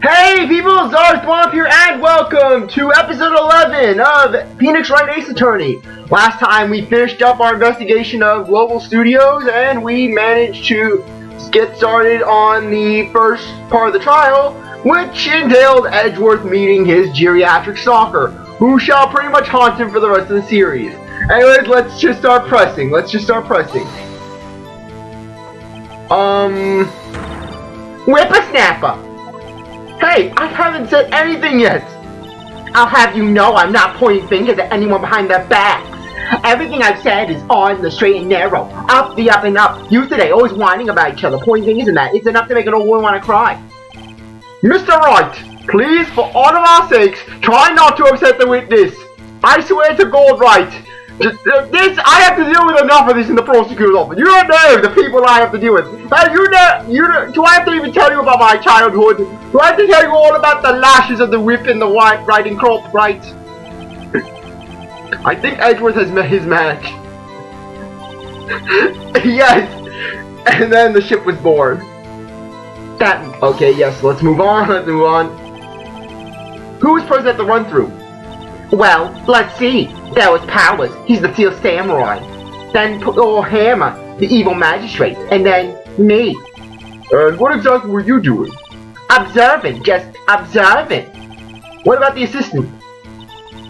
Hey people, CzarThwomp here and welcome to episode 11 of Phoenix Wright Ace Attorney. Last time we finished up our investigation of Global Studios and we managed to get started on the first part of the trial, which entailed Edgeworth meeting his geriatric stalker, who shall pretty much haunt him for the rest of the series. Anyways, let's just start pressing. Whippersnapper! Hey, I haven't said anything yet! I'll have you know I'm not pointing fingers at anyone behind their backs. Everything I've said is on the straight and narrow, up the up and up. You today always whining about each other, pointing fingers and that. It's enough to make an old woman want to cry. Mr. Wright, please, for all of our sakes, try not to upset the witness. I swear to God, Wright. I have to deal with enough of this in the prosecutor's office. You don't know the people I have to deal with. Do I have to even tell you about my childhood? Do I have to tell you all about the lashes of the whip and the riding crop, right? I think Edgeworth has met his match. Yes! And then the ship was born. Okay, yes, let's move on. Who was present at the run-through? Well, let's see. There was Powers, he's the Steel Samurai. Then Hammer, the evil magistrate. And then me. And what exactly were you doing? Observing, just observing. What about the assistant?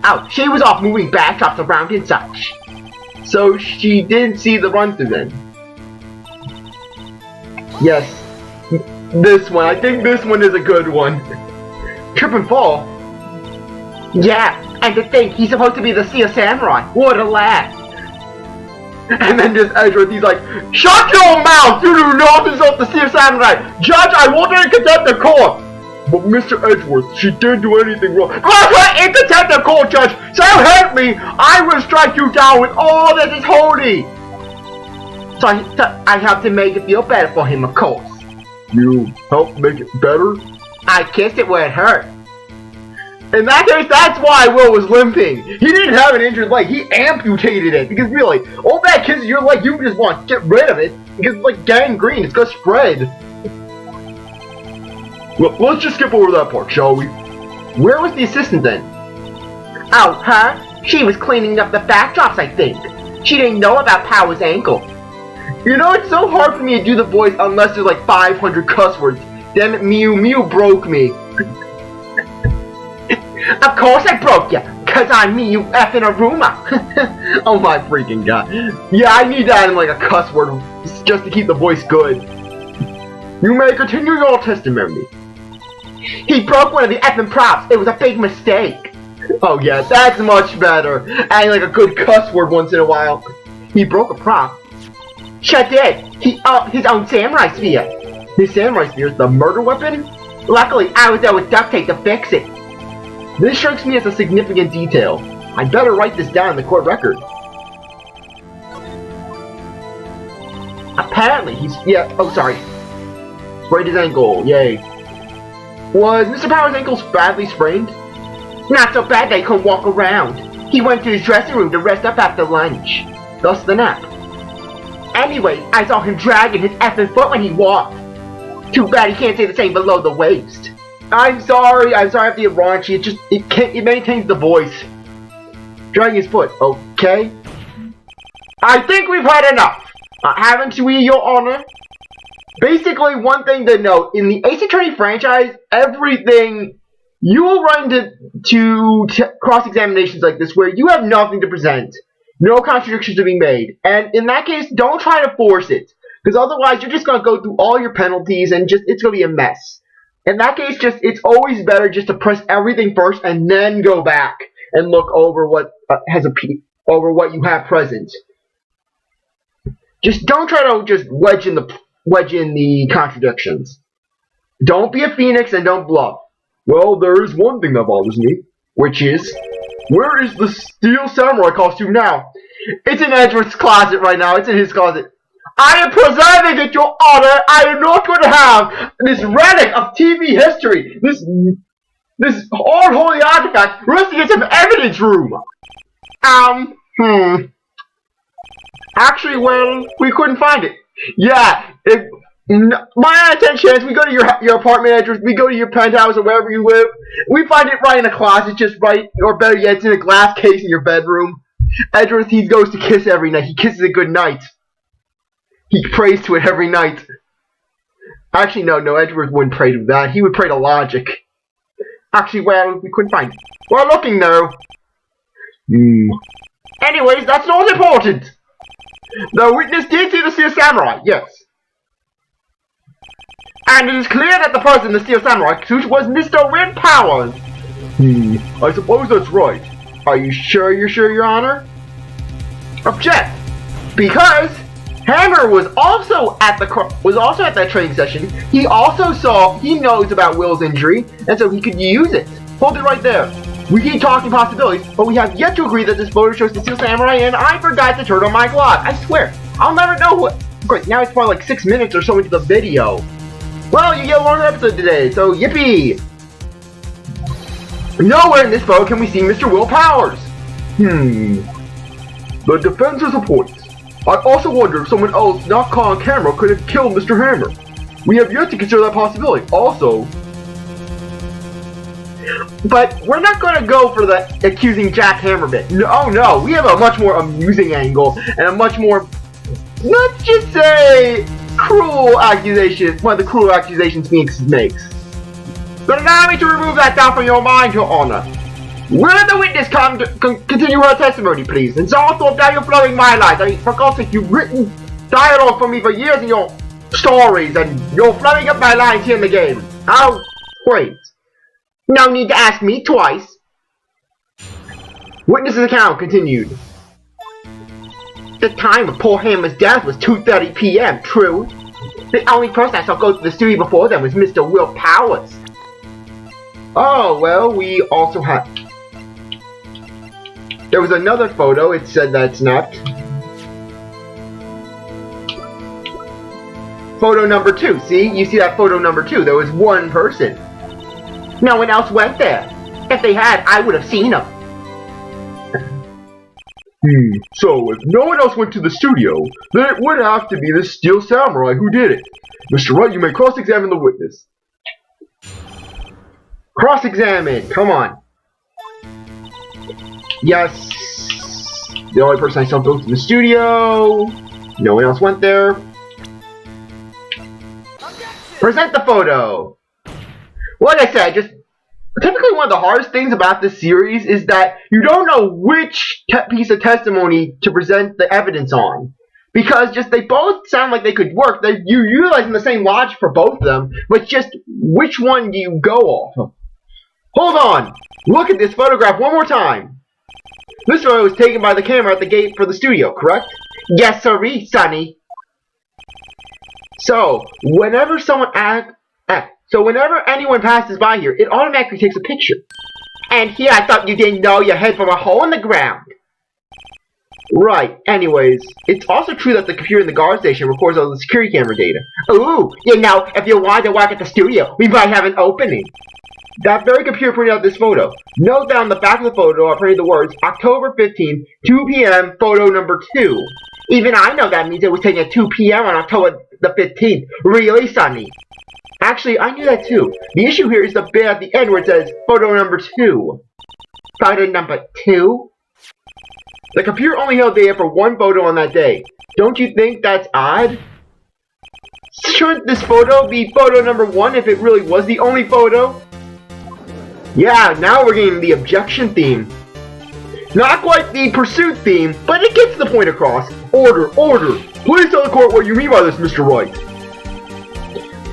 Oh, she was off moving backdrops around and such. So she didn't see the run-through then? Yes. This one, I think this one is a good one. Trip and fall? Yeah. And to think, he's supposed to be the Steel Samurai. What a laugh. And then just Edgeworth, he's like, shut your mouth! You do not insult the Steel Samurai! Judge, I want her in contempt of court! But Mr. Edgeworth, she didn't do anything wrong. Put her in contempt of court, Judge! So help me! I will strike you down with all that is holy! So I have to make it feel better for him, of course. You helped make it better? I kissed it where it hurt. In that case, that's why Will was limping. He didn't have an injured leg. He amputated it. Because really, all that kisses your leg, you just want to get rid of it. Because it's like gangrene. It's going to spread. Well, let's just skip over that part, shall we? Where was the assistant then? Oh, her? She was cleaning up the backdrops, I think. She didn't know about Power's ankle. You know, it's so hard for me to do the voice unless there's like 500 cuss words. Damn it, Mew broke me. Of course I broke ya, cause I'm me, you effing Aruma. Oh my freaking god. Yeah, I need that in like a cuss word just to keep the voice good. You may continue your testimony. He broke one of the effing props. It was a big mistake. Oh yeah, that's much better. Adding like a good cuss word once in a while. He broke a prop. Sure did. His own samurai spear. His samurai spear is the murder weapon? Luckily, I was there with duct tape to fix it. This strikes me as a significant detail. I better write this down in the court record. Apparently sprained his ankle, yay. Was Mr. Power's ankle badly sprained? Not so bad that he couldn't walk around. He went to his dressing room to rest up after lunch. Thus the nap. Anyway, I saw him dragging his effing foot when he walked. Too bad he can't say the same below the waist. I'm sorry I have to get raunchy. It maintains the voice. Dragging his foot, okay? I think we've had enough. Haven't we, Your Honor? Basically, one thing to note, in the Ace Attorney franchise, everything, you will run into cross-examinations like this where you have nothing to present. No contradictions are being made. And in that case, don't try to force it. Because otherwise, you're just going to go through all your penalties and it's going to be a mess. In that case, it's always better just to press everything first and then go back and look over what you have present. Just don't try to just wedge in the contradictions. Don't be a phoenix and don't bluff. Well, there is one thing that bothers me, which is, where is the Steel Samurai costume now? It's in Edgeworth's closet right now. It's in his closet. I am preserving it, Your Honor. I am not going to have this relic of TV history, this unholy artifact, resting in some evidence room. Actually, well, we couldn't find it. Yeah, No, my 10 chance, we go to your apartment address, we go to your penthouse or wherever you live, we find it right in a closet, just right, or better yet, it's in a glass case in your bedroom. Edgeworth, he goes to kiss every night. He kisses it good night. He prays to it every night. Actually, no, Edgeworth wouldn't pray to that. He would pray to logic. Actually, well, we couldn't find it. We're looking, though. Anyways, that's not important. The witness did see the Steel Samurai, yes. And it is clear that the person in the Steel Samurai suit was Mr. Will Powers. I suppose that's right. Are you sure, Your Honor? Object! Because Hammer was also at that training session. He knows about Will's injury, and so he could use it. Hold it right there. We keep talking possibilities, but we have yet to agree that this photo shows the Steel Samurai, and I forgot to turn on my clock. I swear, I'll never know what. Great, now it's probably like 6 minutes or so into the video. Well, you get a longer episode today, so yippee! Nowhere in this photo can we see Mr. Will Powers. The defense has a point. I also wonder if someone else not caught on camera could have killed Mr. Hammer. We have yet to consider that possibility. Also, but we're not going to go for the accusing Jack Hammer bit. No, we have a much more amusing angle and a much more, let's just say, cruel accusation. One of the cruel accusations Phoenix makes. But allow me to remove that doubt from your mind, Your Honor. Will the witness continue her testimony, please? And CzarThwomp, now you're blowing my lies. I mean, for God's sake, you've written dialogue for me for years in your stories, and you're blowing up my lines here in the game. Oh, great. No need to ask me twice. Witness's account continued. The time of poor Hammer's death was 2:30 p.m., true. The only person I saw go to the studio before them was Mr. Will Powers. Oh, well, we also had... There was another photo, it said that's not. Photo number 2, see? You see that photo number 2, there was one person. No one else went there. If they had, I would have seen them. So if no one else went to the studio, then it would have to be the Steel Samurai who did it. Mr. Wright, you may cross-examine the witness. Cross-examine, come on. Yes. The only person I saw go to the studio. No one else went there. Present the photo. Like I said, just typically one of the hardest things about this series is that you don't know which piece of testimony to present the evidence on. Because just they both sound like they could work. You're utilizing the same logic for both of them, but just which one do you go off of? Hold on! Look at this photograph one more time. This photo was taken by the camera at the gate for the studio, correct? Yes, sirree, Sonny. So, whenever anyone passes by here, it automatically takes a picture. And here I thought you didn't know you head from a hole in the ground. Right, anyways, it's also true that the computer in the guard station records all the security camera data. Ooh, you know, if you wanted to work at the studio, we might have an opening. That very computer printed out this photo. Note that on the back of the photo are printed the words, October 15th, 2 p.m., photo number 2. Even I know that means it was taken at 2 p.m. on October the 15th. Really, Sonny? Actually, I knew that too. The issue here is the bit at the end where it says, photo number 2. Photo number 2? The computer only held data for one photo on that day. Don't you think that's odd? Shouldn't this photo be photo number 1 if it really was the only photo? Yeah, now we're getting the objection theme. Not quite the pursuit theme, but it gets the point across. Order, order! Please tell the court what you mean by this, Mr. Wright.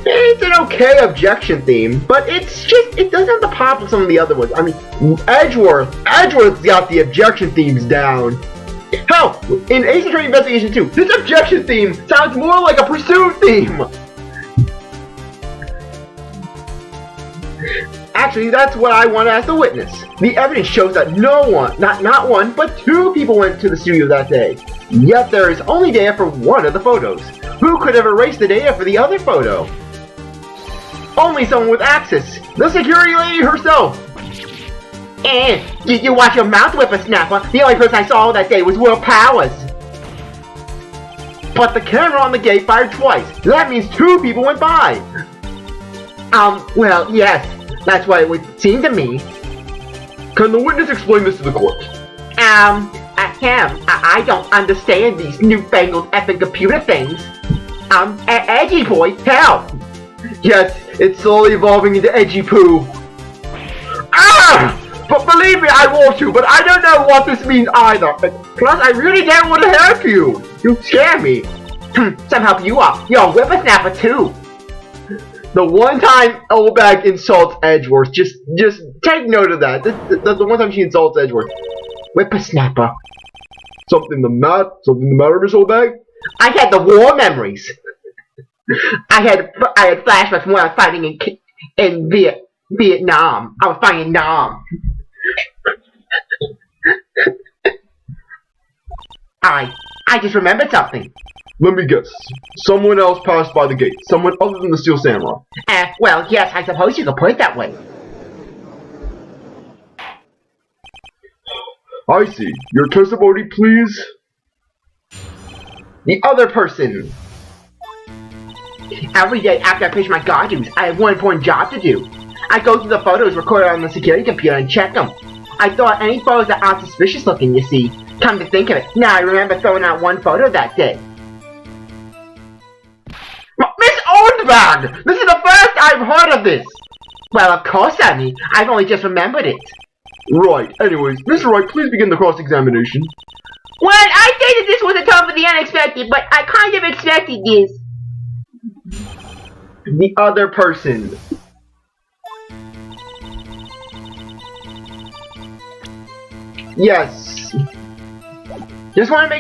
It's an okay objection theme, but it's just, it doesn't have the pop of some of the other ones. I mean, Edgeworth's got the objection themes down. Hell, in Ace Attorney Investigation 2, this objection theme sounds more like a pursuit theme! Actually, that's what I want to ask the witness. The evidence shows that no one, not one, but 2 people went to the studio that day. Yet there is only data for one of the photos. Who could have erased the data for the other photo? Only someone with access. The security lady herself. Did you watch your mouth, whippersnapper? The only person I saw that day was Will Powers. But the camera on the gate fired twice. That means 2 people went by. Well, yes. That's what it would seem to me. Can the witness explain this to the court? I don't understand these newfangled effing computer things. Edgy boy, help! Yes, it's slowly evolving into edgy poo. Ah! But believe me, I want to, but I don't know what this means either. Plus, I really don't want to help you. You scare me. Some help you are. You're a whippersnapper too. The one time Oldbag insults Edgeworth, just take note of that. That's the one time she insults Edgeworth. Whippersnapper. Something the matter, Miss Oldbag? I had the war memories. I had flashbacks when I was fighting in Vietnam. I was fighting in Nam. I just remembered something. Let me guess. Someone else passed by the gate. Someone other than the Steel Samurai. Well, yes, I suppose you could put it that way. I see. Your testimony, please? The other person. Every day after I finish my guard duties, I have one important job to do. I go through the photos recorded on the security computer and check them. I thought any photos that aren't suspicious looking, you see. Come to think of it, now I remember throwing out one photo that day. Miss Oldbag! This is the first I've heard of this! Well, of course, Sonny. I've only just remembered it. Right. Anyways, Mr. Wright, please begin the cross-examination. Well, I say that this was a time for the unexpected, but I kind of expected this. The other person. Yes. Just want to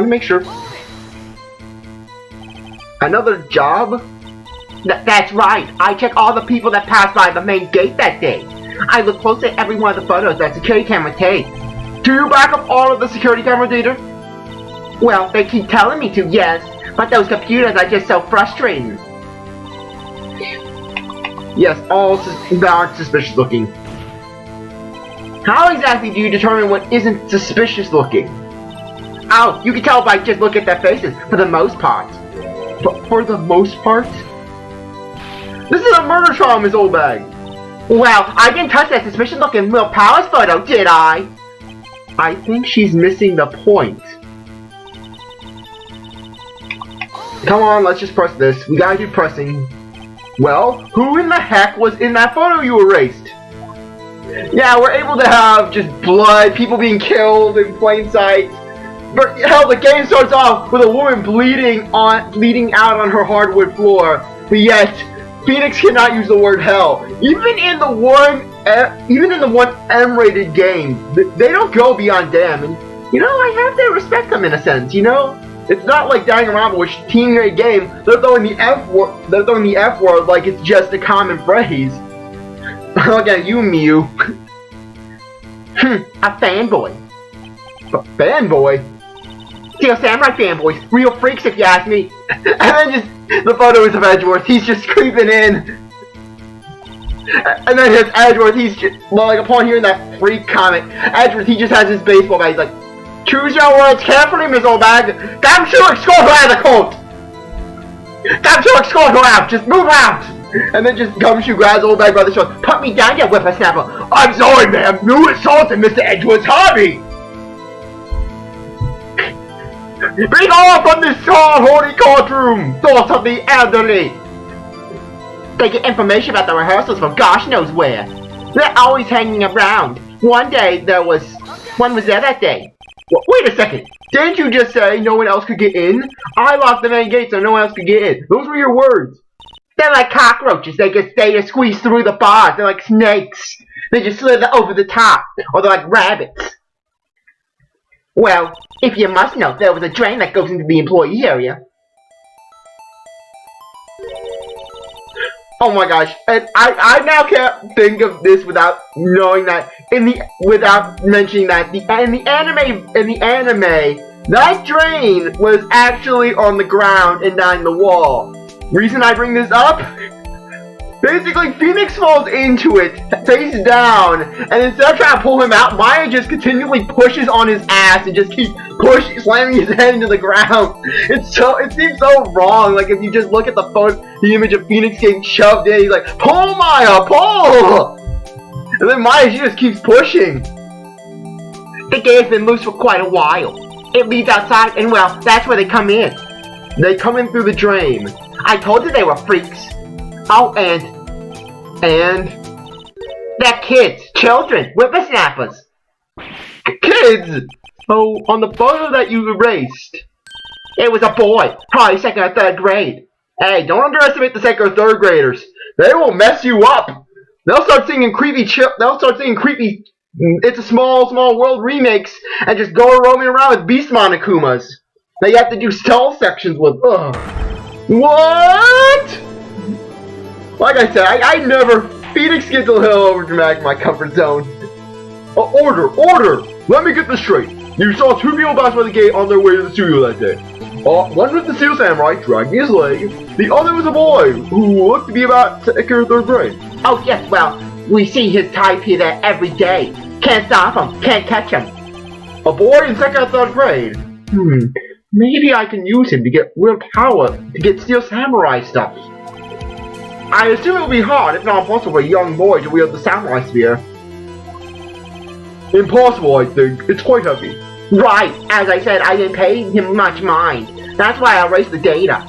make sure. Another job? That's right. I check all the people that passed by the main gate that day. I look closely at every one of the photos that security camera takes. Do you back up all of the security camera data? Well, they keep telling me to, yes. But those computers are just so frustrating. Yes, all that aren't suspicious looking. How exactly do you determine what isn't suspicious looking? Oh, you can tell by just looking at their faces, for the most part. But for the most part? This is a murder trial, Miss Oldbag. Well, I didn't touch that suspicious looking Will Powers photo, did I? I think she's missing the point. Come on, let's just press this. We gotta do pressing. Well, who in the heck was in that photo you erased? Yeah, we're able to have just blood, people being killed in plain sight. But hell, the game starts off with a woman bleeding out on her hardwood floor. But yet, Phoenix cannot use the word hell. Even in the one M-rated game, they don't go beyond damn. And you know, I have to respect them in a sense. You know, it's not like Danganronpa, which teen-rated game, they're throwing the F word like it's just a common phrase. Look at you, Mew. A fanboy. A fanboy? Steel Samurai fanboys, real freaks if you ask me. And then just the photos of Edgeworth, he's just creeping in. And then his Edgeworth, he's just, well, like upon hearing that freak comment, Edgeworth, he just has his baseball bat, he's like, choose your words carefully, Miss Oldbag. Gamshu, escort her out of the court. Gamshu, escort her out, just move out. And then just Gumshoe grabs Oldbag by the shoulder. Put me down, you whippersnapper. I'm sorry, ma'am. You assaulted Mr. Edgeworth's hobby. Bring all from this tall, holy courtroom. Thoughts of the elderly. They get information about the rehearsals from gosh knows where. They're always hanging around. One was there that day. Wait a second. Didn't you just say no one else could get in? I locked the main gate so no one else could get in. Those were your words. They're like cockroaches. They just squeeze through the bars. They're like snakes. They just slither over the top. Or they're like rabbits. Well, if you must know, there was a drain that goes into the employee area. Oh my gosh. And I now can't think of this without knowing that without mentioning that in the anime, that drain was actually on the ground and down the wall. Reason I bring this up? Basically, Phoenix falls into it, face down, and instead of trying to pull him out, Maya just continually pushes on his ass and just keeps slamming his head into the ground. It seems so wrong. Like, if you just look at the image of Phoenix getting shoved in, he's like, pull, Maya, pull! And then Maya, she just keeps pushing. The gate's been loose for quite a while. It leads outside, and well, that's where they come in. They come in through the drain. I told you they were freaks. Oh, and they're kids, children, whippersnappers. Kids? Oh, on the photo that you erased. It was a boy, probably 2nd or 3rd grade. Hey, don't underestimate the 2nd or 3rd graders. They will mess you up. They'll start singing creepy It's a Small World remakes and just go roaming around with Beast Monokumas that you have to do stealth sections with. Ugh. What? Like I said, I never. Phoenix gets a little over dramatic in my comfort zone. Order! Let me get this straight. You saw 2 people pass by the gate on their way to the studio that day. One was the Steel Samurai dragging his leg. The other was a boy who looked to be about 2nd or 3rd grade. Oh yes, well, we see his type here there every day. Can't stop him, can't catch him. A boy in 2nd or 3rd grade. Maybe I can use him to get real power to get Steel Samurai stuff. I assume it will be hard, if not impossible, for a young boy to wield the Samurai Spear. Impossible, I think. It's quite heavy. Right, as I said, I didn't pay him much mind. That's why I erased the data.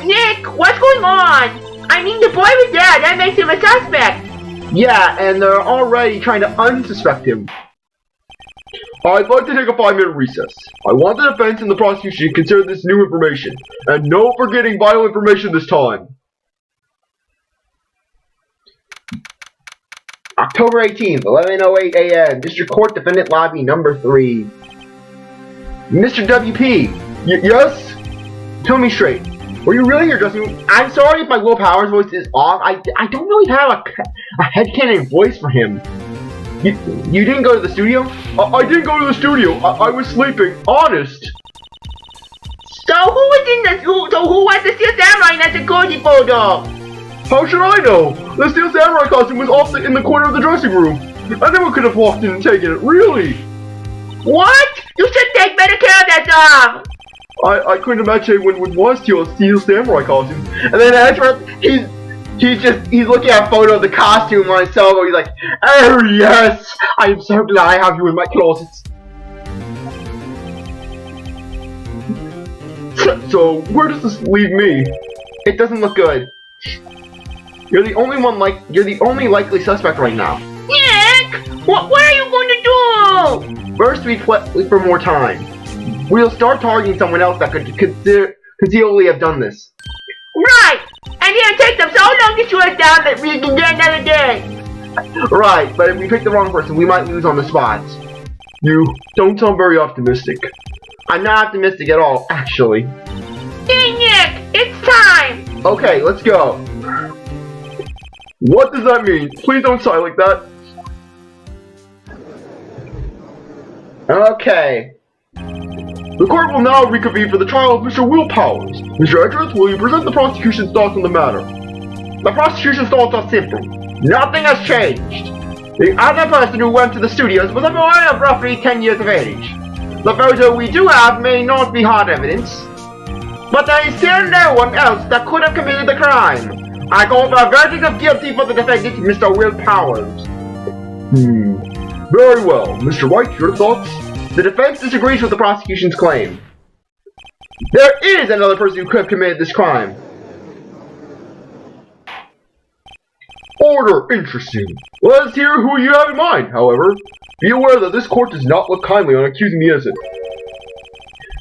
Nick, what's going on? I mean, the boy was dead. That makes him a suspect. Yeah, and they're already trying to unsuspect him. I'd like to take a 5-minute recess. I want the defense and the prosecution to consider this new information. And no forgetting vital information this time. October 18th, 11:08 a.m. District Court Defendant Lobby Number 3. Mr. WP, yes? Tell me straight. Were you really in your dressing room? I'm sorry if my Will Powers voice is off. I don't really have a headcanon voice for him. You didn't go to the studio? I didn't go to the studio. I was sleeping. Honest. So who was the Steel Samurai in that security photo? How should I know? The Steel Samurai costume was off in the corner of the dressing room. Anyone could have walked in and taken it. Really? What? You should take better care of that dog. I couldn't imagine anyone would want to steal a Steel Samurai costume. And then Edgeworth, he's looking at a photo of the costume on his cell phone. He's like, oh yes, I am so glad I have you in my closets. So where does this leave me? It doesn't look good. You're the only likely suspect right now. Nick, what are you going to do? First, we play for more time. We'll start targeting someone else that could conceivably have done this. Right! And it'll take them so long to shoot us down that we can get another day. Right, but if we pick the wrong person, we might lose on the spot. You don't sound very optimistic. I'm not optimistic at all, actually. Hey Nick, it's time! Okay, let's go. What does that mean? Please don't sigh like that. Okay. The court will now reconvene for the trial of Mr. Will Powers. Mr. Edgeworth, will you present the prosecution's thoughts on the matter? The prosecution's thoughts are simple. Nothing has changed. The other person who went to the studios was a boy of roughly 10 years of age. The photo we do have may not be hard evidence, but there is still no one else that could have committed the crime. I call for a verdict of guilty for the defendant, Mr. Will Powers. Very well. Mr. Wright, your thoughts? The defense disagrees with the prosecution's claim. There is another person who could have committed this crime. Order. Interesting. Let's hear who you have in mind, however. Be aware that this court does not look kindly on accusing the innocent.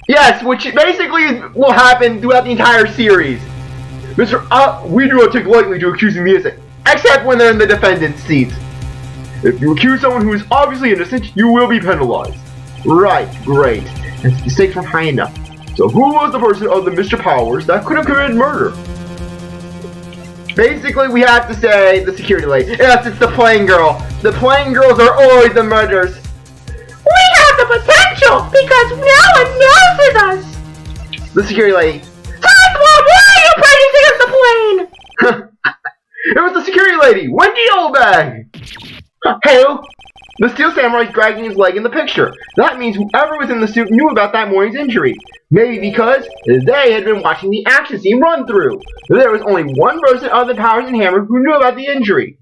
Yes, which basically will happen throughout the entire series. We do not take lightly to accusing the innocent, except when they're in the defendant's seat. If you accuse someone who is obviously innocent, you will be penalized. Right, great. And the stakes weren't high enough. So who was the person other than Mr. Powers that could have committed murder? Basically, we have to say the security lady. Yes, it's the plain girl. The plain girls are always the murderers. We have the potential because no one notices us. The security lady. CzarThwomp, why are you practicing as the plane? It was the security lady, Wendy Oldbag! Who? The Steel Samurai's dragging his leg in the picture. That means whoever was in the suit knew about that morning's injury. Maybe because they had been watching the action scene run through. There was only one person other than Powers and Hammer who knew about the injury.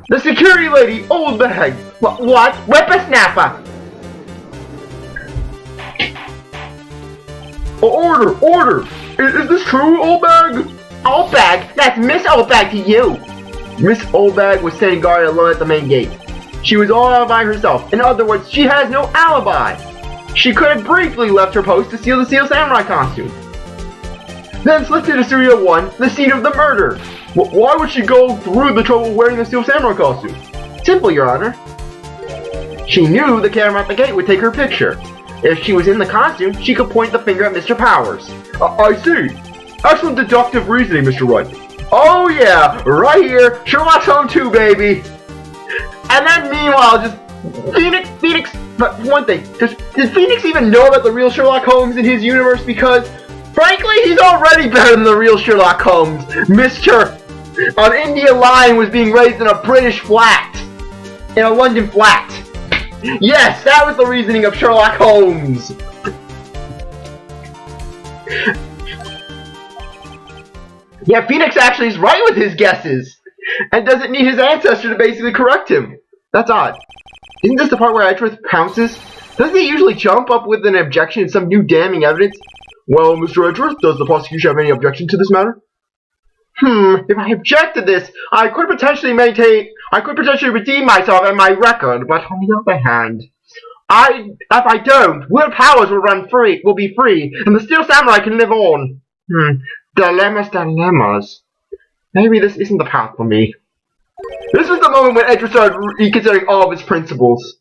The security lady, Oldbag! What? Whippersnapper! Order! Order! Is this true, Oldbag? Oldbag? That's Miss Oldbag to you! Miss Oldbag was standing guard alone at the main gate. She was all by herself. In other words, she has no alibi. She could have briefly left her post to steal the Steel Samurai costume. Then slipped into Studio 1, the scene of the murder. Why would she go through the trouble of wearing the Steel Samurai costume? Simple, Your Honor. She knew the camera at the gate would take her picture. If she was in the costume, she could point the finger at Mr. Powers. I see. Excellent deductive reasoning, Mr. Wright. Oh yeah, right here, Sherlock Holmes 2, baby. And then meanwhile, just Phoenix, but one thing, does Phoenix even know about the real Sherlock Holmes in his universe? Because, frankly, he's already better than the real Sherlock Holmes. Mr. An Indian lion was being raised in a British flat. In a London flat. Yes, that was the reasoning of Sherlock Holmes. Yeah, Phoenix actually is right with his guesses. And doesn't need his ancestor to basically correct him. That's odd. Isn't this the part where Edgeworth pounces? Doesn't he usually jump up with an objection and some new damning evidence? Well, Mr. Edgeworth, does the prosecution have any objection to this matter? If I object to this, I could potentially redeem myself and my record, but on the other hand, if I don't, Will Powers will be free, and the Steel Samurai can live on. Dilemmas. Maybe this isn't the path for me. This was the moment when Edgeworth started reconsidering all of his principles.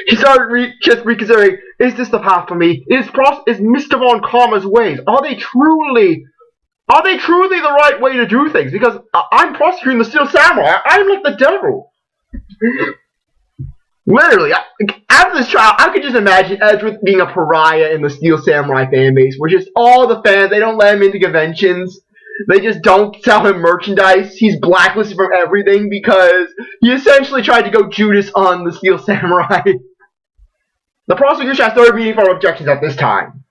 He started just reconsidering, is this the path for me? Is Mr. Von Karma's ways, are they truly the right way to do things? Because I'm prosecuting the Steel Samurai. I'm like the devil. Literally, after this trial, I could just imagine Edgeworth being a pariah in the Steel Samurai fan base, where just all the fans, they don't let him into conventions. They just don't sell him merchandise. He's blacklisted from everything because he essentially tried to go Judas on the Steel Samurai. The prosecution has started meeting for objections at this time.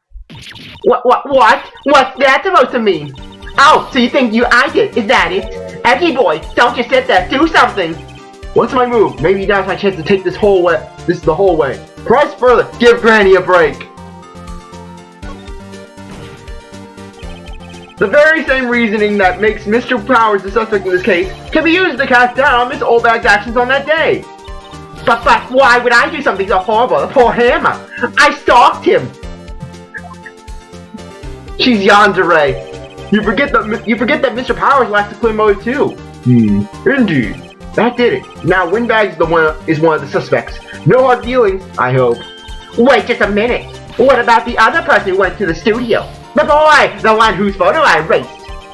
What? What's that supposed to mean? Oh, so you think I did? Is that it? Edgy boy, don't just sit there. Do something. What's my move? Maybe now's my chance to take this whole way. This is the whole way. Press further. Give Granny a break. The very same reasoning that makes Mr. Powers the suspect in this case can be used to cast down on Miss Oldbag's actions on that day. But why would I do something so horrible? The poor Hammer. I stalked him. She's yandere. You forget that Mr. Powers lacks a clear motive too. Indeed. That did it. Now Windbag is one of the suspects. No hard feelings, I hope. Wait just a minute. What about the other person who went to the studio? The boy! The one whose photo I erased.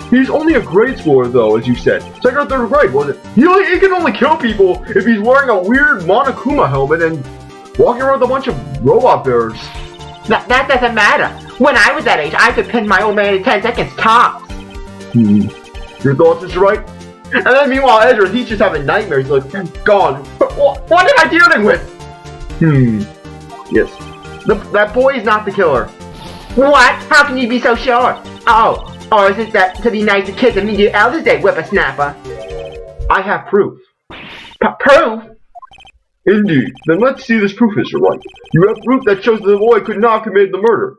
He's only a grade schooler though, as you said. Second or third grade, was it? He can only kill people if he's wearing a weird Monokuma helmet and walking around with a bunch of robot bears. That doesn't matter. When I was that age, I could pin my old man in 10 seconds tops. Your thoughts, Mr. Wright? And then meanwhile, Edgeworth, he's just having nightmares. He's like, thank God. What am I dealing with? Yes. That boy is not the killer. What? How can you be so sure? Oh, or is it that to be nice to kids and meet your elders day, whippersnapper? I have proof. Proof? Indeed. Then let's see this proof, Mr. Wright. You have proof that shows that the boy could not have committed the murder.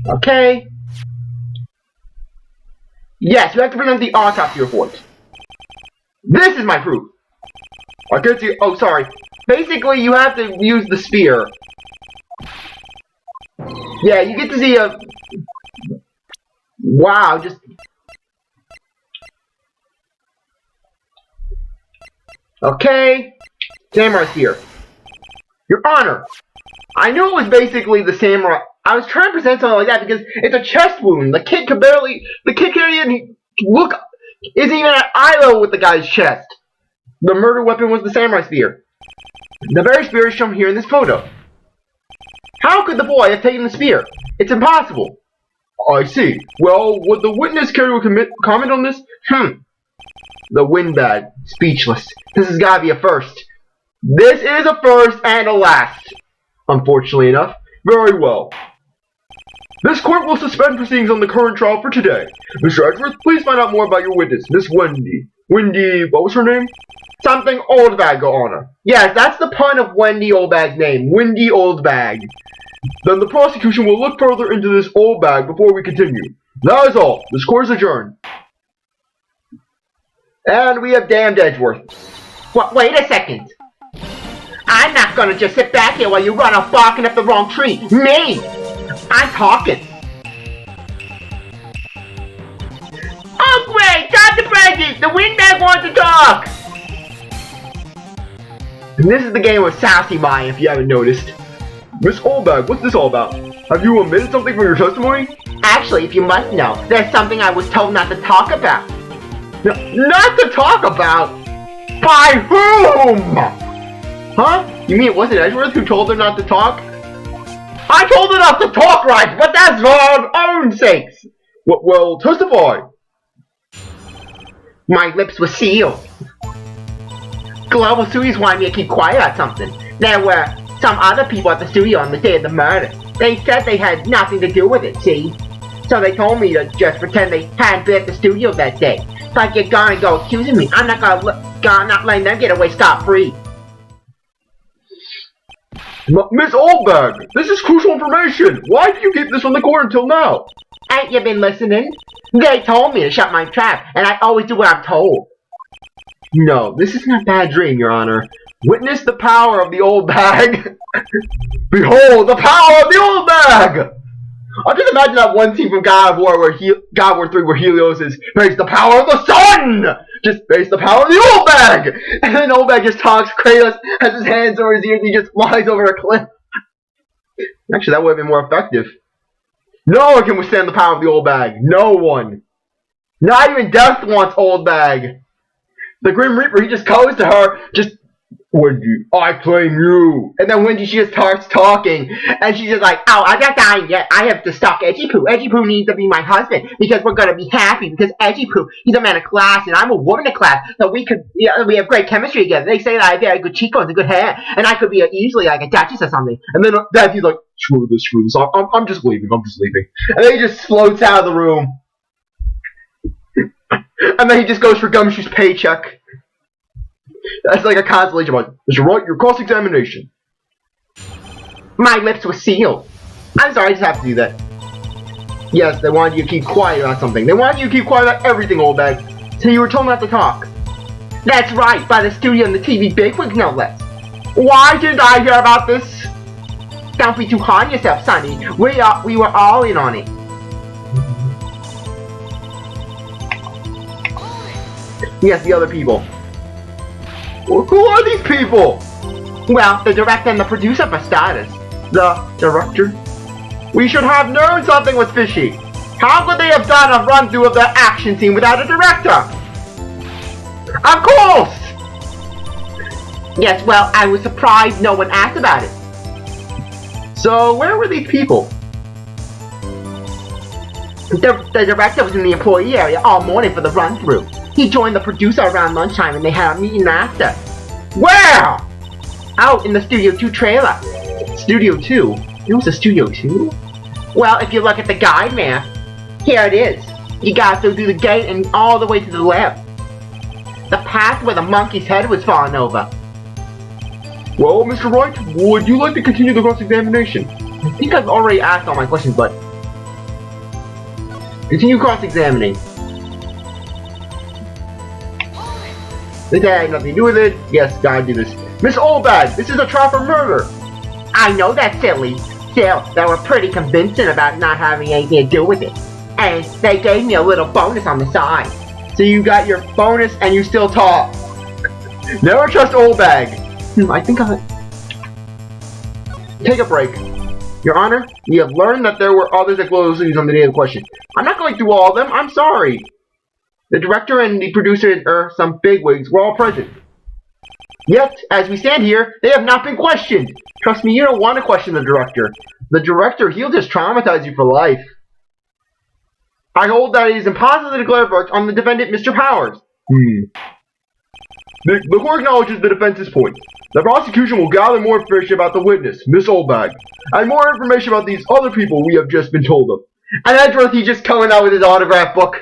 Okay. Yes, you have to present the autopsy report. This is my proof. I can't see. Oh, sorry. Basically, you have to use the sphere. Yeah, you get to see a... Wow, just... Okay. Samurai sphere. Your Honor, I knew it was basically the samurai... I was trying to present something like that because it's a chest wound. The kid can't even look... Isn't even at eye level with the guy's chest. The murder weapon was the samurai spear. The very spear is shown here in this photo. How could the boy have taken the spear? It's impossible. I see. Well, would the witness care to comment on this? The windbag. Speechless. This has gotta be a first. This is a first and a last. Unfortunately enough. Very well. This court will suspend proceedings on the current trial for today. Mr. Edgeworth, please find out more about your witness, Miss Wendy. Wendy, what was her name? Something Oldbag, Your Honor. Yes, that's the pun of Wendy Oldbag's name. Wendy Oldbag. Then the prosecution will look further into this Oldbag before we continue. That is all. This court is adjourned. And we have damned Edgeworth. What? Wait a second. I'm not gonna just sit back here while you run off barking up the wrong tree. Me! I'm talking. Oh great! Got the presents! The windbag wants to talk! And this is the game of Sassy Maya, if you haven't noticed. Miss Oldbag, what's this all about? Have you omitted something from your testimony? Actually, if you must know, there's something I was told not to talk about. Not to talk about? By whom? Huh? You mean it wasn't Edgeworth who told her not to talk? I told her not to talk, right, but that's for our own sakes. Well, testify. My lips were sealed. Global Studios wanted me to keep quiet about something. There were some other people at the studio on the day of the murder. They said they had nothing to do with it, see? So they told me to just pretend they hadn't been at the studio that day. But you're gonna go accusing me. I'm not not letting them get away scot-free. Miss Oldbag, this is crucial information. Why did you keep this from the court until now? Ain't you been listening? They told me to shut my trap, and I always do what I'm told. No, this is not a bad dream, Your Honor. Witness the power of the Oldbag. Behold, the power of the Oldbag! I just imagine that one scene from God of War, God of War 3, where Helios is, face the power of the sun! Just face the power of the Oldbag! And then Oldbag just talks, Kratos has his hands over his ears, and he just flies over a cliff. Actually, that would have been more effective. No one can withstand the power of the Oldbag. No one. Not even death wants Oldbag. The Grim Reaper, he just goes to her, just, Wendy, I claim you. And then Wendy, she just starts talking, and she's just like, oh, I'm not dying yet. I have to stalk Edgy Poo. Edgy Poo needs to be my husband, because we're gonna be happy, because Edgy Poo, he's a man of class, and I'm a woman of class, so we have great chemistry together. They say that I have very good cheekbones and good hair, and I could be easily like a duchess or something. And then he's like, screw this, I'm just leaving, And then he just floats out of the room. And then he just goes for Gumshoe's paycheck. That's like a consolation prize. Mr. Wright, your cross-examination. My lips were sealed. I'm sorry, I just have to do that. Yes, they wanted you to keep quiet about something. They wanted you to keep quiet about everything, Oldbag. So you were told not to talk. That's right, by the studio and the TV bigwigs, no less. Why didn't I hear about this? Don't be too hard on yourself, Sonny. We were all in on it. Yes, the other people. Well, who are these people? Well, the director and the producer for starters. The director? We should have known something was fishy. How could they have done a run-through of the action scene without a director? Of course! Yes, well, I was surprised no one asked about it. So, where were these people? The director was in the employee area all morning for the run-through. He joined the producer around lunchtime and they had a meeting after. Where? Out in the Studio 2 trailer. Studio 2? It was a Studio 2? Well, if you look at the guide map, here it is. You gotta go through the gate and all the way to the left. The path where the monkey's head was falling over. Well, Mr. Wright, would you like to continue the cross-examination? I think I've already asked all my questions, but... Continue cross-examining. This had nothing to do with it. Yes, gotta do this. Miss Oldbag, this is a trial for murder. I know that's silly. Still, they were pretty convincing about not having anything to do with it. And they gave me a little bonus on the side. So you got your bonus and you still talk. Never trust Oldbag. I think I'll... Take a break. Your Honor, we have learned that there were others at Global Studios on the day of the question. I'm not going through all of them. I'm sorry. The director and the producer, some bigwigs, were all present. Yet, as we stand here, they have not been questioned. Trust me, you don't want to question the director. The director, he'll just traumatize you for life. I hold that it is impossible to declare verdict on the defendant, Mr. Powers. The court acknowledges the defense's point. The prosecution will gather more information about the witness, Miss Oldbag, and more information about these other people we have just been told of. And Edgeworth, he's just coming out with his autograph book.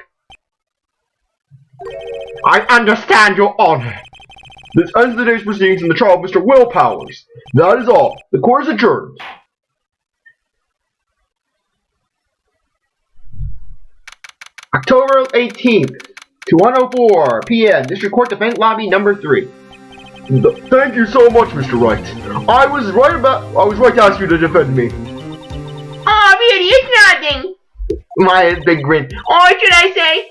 I understand, Your Honor. This ends the day's proceedings in the trial of Mr. Will Powers. That is all. The court is adjourned. October 18th, to 1:04 p.m. District Court Defense Lobby Number 3. Thank you so much, Mr. Wright. I was right to ask you to defend me. Oh, really? It's nothing. My big grin. Or should I say?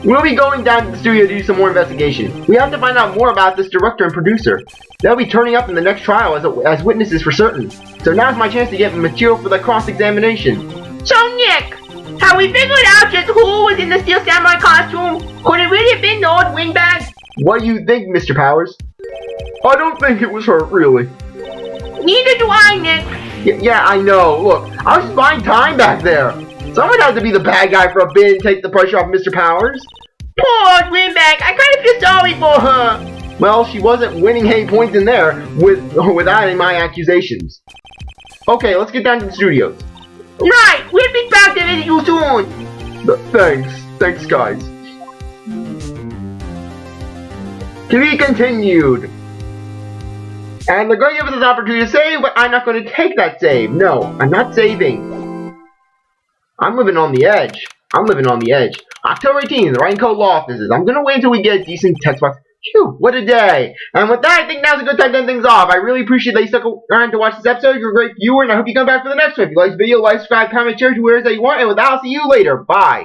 We'll be going down to the studio to do some more investigation. We have to find out more about this director and producer. They'll be turning up in the next trial as witnesses for certain. So now's my chance to get material for the cross-examination. So, Nick, have we figured out just who was in the Steel Samurai costume? Could it really have been the old windbag? What do you think, Mr. Powers? I don't think it was her, really. Neither do I, Nick. Yeah, I know. Look, I was just buying time back there. Someone has to be the bad guy for a bit and take the pressure off Mr. Powers. Poor old windbag. I kind of feel sorry for her. Well, she wasn't winning any points in there without any my accusations. Okay, let's get down to the studios. Right, we'll be back to visit you soon. Thanks, guys. To be continued. And they're going to give us this opportunity to save, but I'm not going to take that save. No, I'm not saving. I'm living on the edge. October 18th, the Wright & Co. law offices. I'm going to wait until we get a decent text box. Phew, what a day. And with that, I think now's a good time to end things off. I really appreciate that you stuck around to watch this episode. You're a great viewer, and I hope you come back for the next one. If you like this video, like, subscribe, comment, share to wherever you want. And with that, I'll see you later. Bye.